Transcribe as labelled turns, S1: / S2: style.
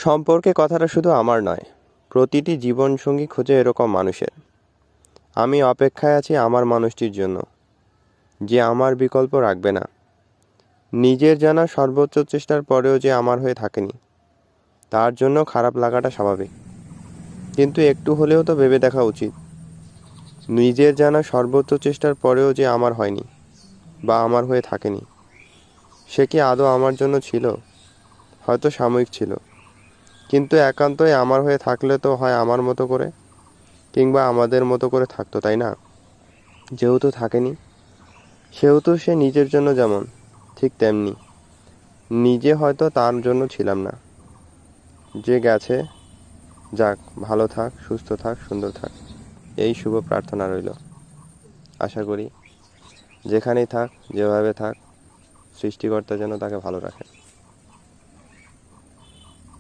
S1: সম্পর্কে কথাটা শুধু আমার নয়, প্রতিটি জীবনসঙ্গী খোঁজে এরকম মানুষের। আমি অপেক্ষায় আছি আমার মানুষটির জন্য, যে আমার বিকল্প রাখবে না, নিজের জানা সর্বোচ্চ চেষ্টার পরেও যে আমার হয়ে থাকেনি। তার জন্য খারাপ লাগাটা স্বাভাবিক, কিন্তু একটু হলেও তো ভেবে দেখা উচিত, নিজের জানা সর্বোচ্চ চেষ্টার পরেও যে আমার হয়নি বা আমার হয়ে থাকেনি, সে কি আদৌ আমার জন্য ছিল? হয়তো সাময়িক ছিল, কিন্তু একান্তই আমার হয়ে থাকলে তো হয় আমার মতো করে, কিংবা আমাদের মতো করে থাকতো, তাই না? যেহেতু থাকেনি, সেহেতু সে নিজের জন্য যেমন, ঠিক তেমনি নিজে হয়তো তার জন্য ছিলাম না। যে গেছে যাক, ভালো থাক, সুস্থ থাক, সুন্দর থাক, এই শুভ প্রার্থনা রইল। আশা করি যেখানেই থাক, যেভাবে থাক, সৃষ্টিকর্তা যেন তাকে ভালো রাখে।